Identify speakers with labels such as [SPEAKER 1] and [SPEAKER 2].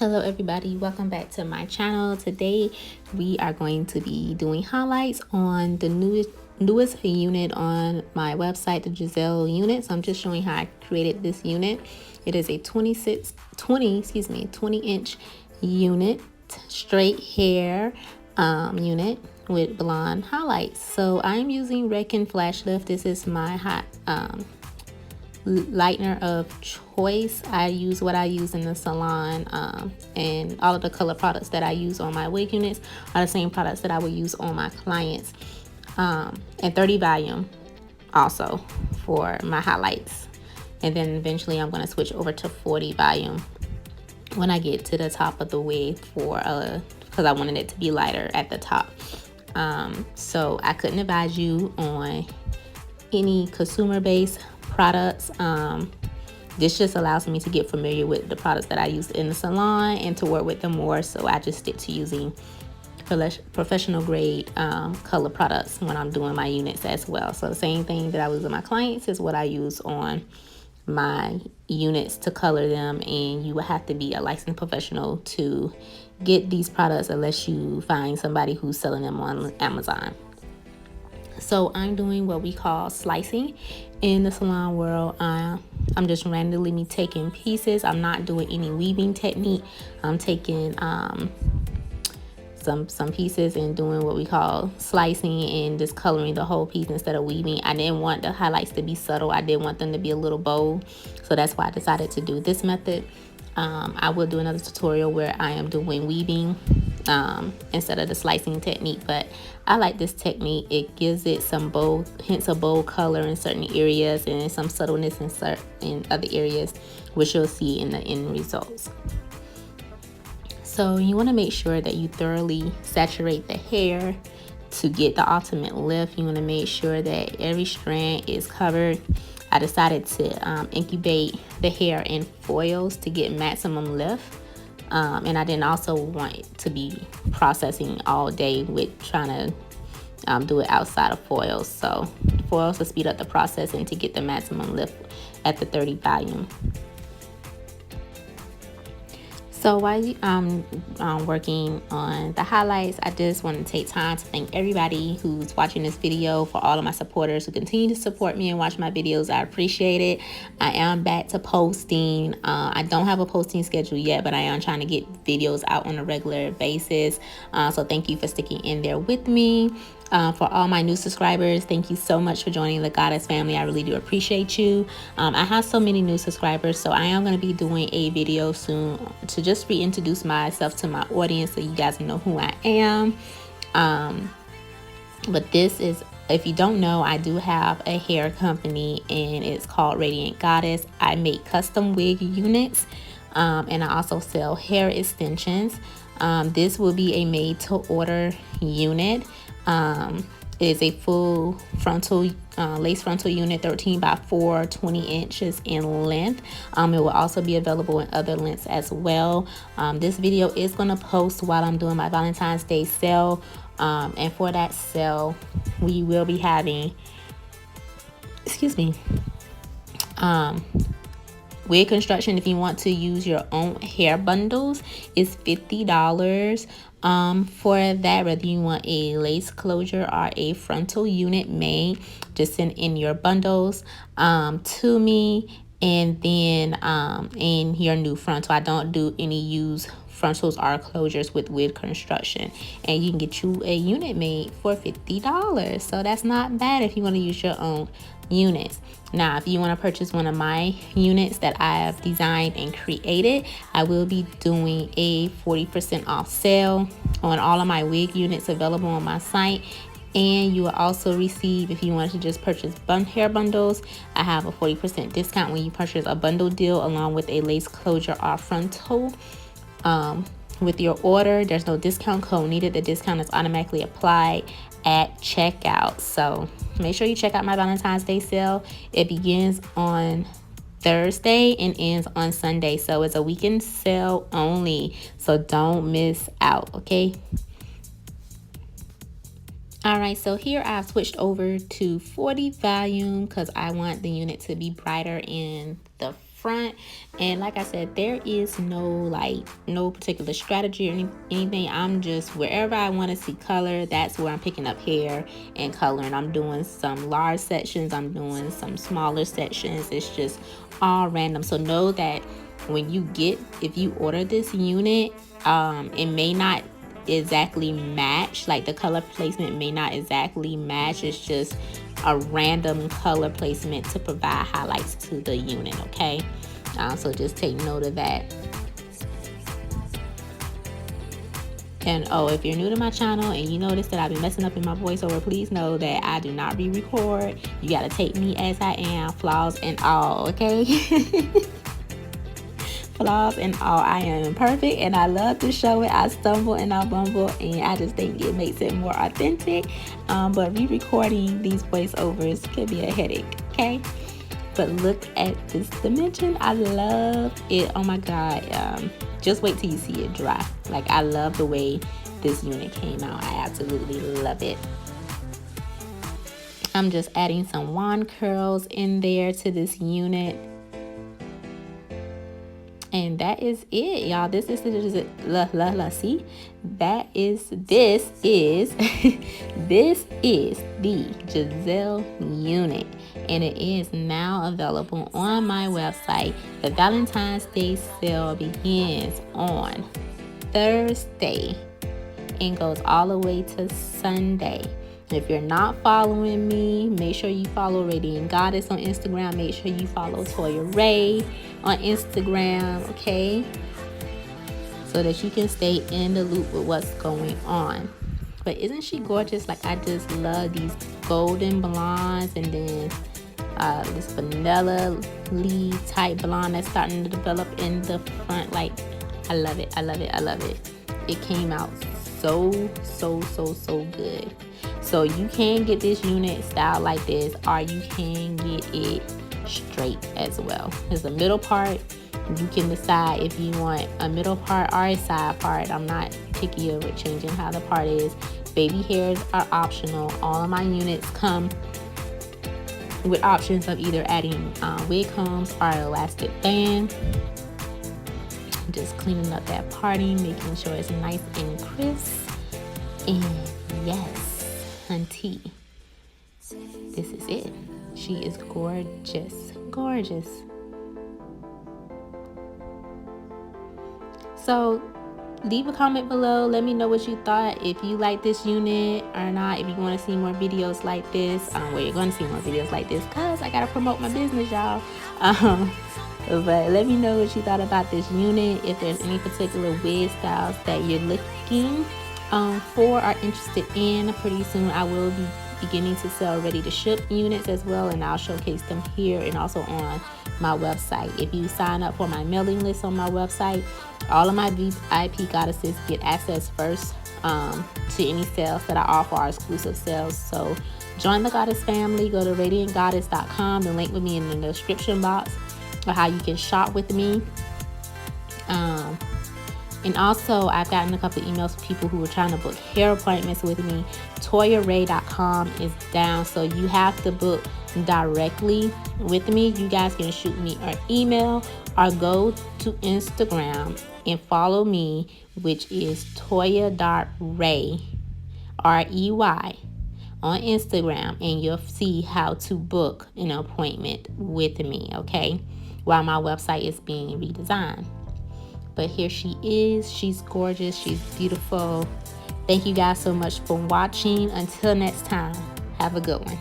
[SPEAKER 1] Hello everybody, welcome back to my channel. Today we are going to be doing highlights on the newest unit on my website, the Giselle unit. So I'm just showing how I created this unit. It is a 20 inch unit, straight hair unit with blonde highlights. So I'm using Rey'Diant Flash Lift. This is my hot lightener of choice. I use what I use in the salon, and all of the color products that I use on my wig units are the same products that I would use on my clients, and 30 volume also for my highlights, and then eventually I'm going to switch over to 40 volume when I get to the top of the wig for because I wanted it to be lighter at the top. So I couldn't advise you on any consumer based products. This just allows me to get familiar with the products that I use in the salon and to work with them more, so I just stick to using professional grade color products when I'm doing my units as well. So the same thing that I use with my clients is what I use on my units to color them, and you will have to be a licensed professional to get these products unless you find somebody who's selling them on Amazon. So I'm doing what we call slicing in the salon world. I'm just randomly taking pieces. I'm not doing any weaving technique. I'm taking some pieces and doing what we call slicing and just coloring the whole piece instead of weaving. I didn't want the highlights to be subtle. I did want them to be a little bold. So that's why I decided to do this method. I will do another tutorial where I am doing weaving instead of the slicing technique, but I like this technique. It gives it some bold hints of bold color in certain areas and some subtleness in other areas, which you'll see in the end results. So you want to make sure that you thoroughly saturate the hair to get the ultimate lift. You want to make sure that every strand is covered. I decided to incubate the hair in foils to get maximum lift. And I didn't also want it to be processing all day with trying to do it outside of foils. So foils to speed up the process and to get the maximum lift at the 30 volume. So while I'm working on the highlights, I just want to take time to thank everybody who's watching this video, for all of my supporters who continue to support me and watch my videos. I appreciate it. I am back to posting. I don't have a posting schedule yet, but I am trying to get videos out on a regular basis. So thank you for sticking in there with me. For all my new subscribers, thank you so much for joining the Goddess family. I really do appreciate you. I have so many new subscribers, so I am going to be doing a video soon to just reintroduce myself to my audience so you guys know who I am. But this is, if you don't know, I do have a hair company and it's called Rey'Diant Goddess. I make custom wig units, and I also sell hair extensions. This will be a made to order unit. It is a full frontal lace frontal unit, 13 by 4, 20 inches in length. It will also be available in other lengths as well. This video is going to post while I'm doing my Valentine's Day sale, and for that sale we will be having, wig construction. If you want to use your own hair bundles, it's $50 for that. Whether you want a lace closure or a frontal unit made, just send in your bundles to me, and then in your new frontal. I don't do any used frontals or closures with wig construction, and you can get you a unit made for $50. So that's not bad if you want to use your own units. Now, if you want to purchase one of my units that I have designed and created, I will be doing a 40% off sale on all of my wig units available on my site. And you will also receive, if you wanted to just purchase hair bundles, I have a 40% discount when you purchase a bundle deal along with a lace closure or frontal. With your order, there's no discount code needed. The discount is automatically applied at checkout. So make sure you check out my Valentine's Day sale. It begins on Thursday and ends on Sunday, so it's a weekend sale only, so don't miss out, okay? All right, so here I've switched over to 40 volume because I want the unit to be brighter in the front. And like I said, there is no particular strategy or anything. I'm just wherever I want to see color, that's where I'm picking up hair and color. And I'm doing some large sections, I'm doing some smaller sections. It's just all random. So know that if you order this unit, it may not exactly match, like the color placement may not exactly match. It's just a random color placement to provide highlights to the unit. Okay, so just take note of that. And if you're new to my channel and you notice that I've been messing up in my voiceover, please know that I do not re-record. You gotta take me as I am, flaws and all. Okay. Flaws and all, I am imperfect and I love to show it. I stumble and I bumble, and I just think it makes it more authentic. But re-recording these voiceovers could be a headache. Okay, but look at this dimension. I love it. Oh my god, just wait till you see it dry. Like, I love the way this unit came out. I absolutely love it. I'm just adding some wand curls in there to this unit. And that is it, y'all. This is see, this is this is the Giselle unit, and it is now available on my website. The Valentine's Day sale begins on Thursday and goes all the way to Sunday. If you're not following me, make sure you follow Rey'Diant Goddess on Instagram. Make sure you follow Toya Ray on Instagram, okay? So that you can stay in the loop with what's going on. But isn't she gorgeous? Like, I just love these golden blondes, and then this vanilla leaf type blonde that's starting to develop in the front. Like, I love it. I love it. I love it. It came out so good. So you can get this unit styled like this, or you can get it straight as well. There's a middle part. You can decide if you want a middle part or a side part. I'm not picky with changing how the part is. Baby hairs are optional. All of my units come with options of either adding wig combs or elastic band. Just cleaning up that parting, making sure it's nice and crisp. And yes, hunty, this is it. She is gorgeous. So leave a comment below. Let me know what you thought. If you like this unit or not. If you want to see more videos like this, you're going to see more videos like this, because I got to promote my business, y'all. But let me know what you thought about this unit. If there's any particular wig styles that you're looking for or interested in, pretty soon I will be beginning to sell ready to ship units as well, and I'll showcase them here and also on my website. If you sign up for my mailing list on my website, all of my VIP goddesses get access first to any sales that I offer, are exclusive sales. So join the goddess family. Go to reydiantgoddess.com. The link will be in the description box of how you can shop with me. And also, I've gotten a couple of emails from people who are trying to book hair appointments with me. ToyaRay.com is down, so you have to book directly with me. You guys can shoot me an email or go to Instagram and follow me, which is Toya.Ray, R-E-Y, on Instagram, and you'll see how to book an appointment with me, okay, while my website is being redesigned. But here she is. She's gorgeous. She's beautiful. Thank you guys so much for watching. Until next time, have a good one.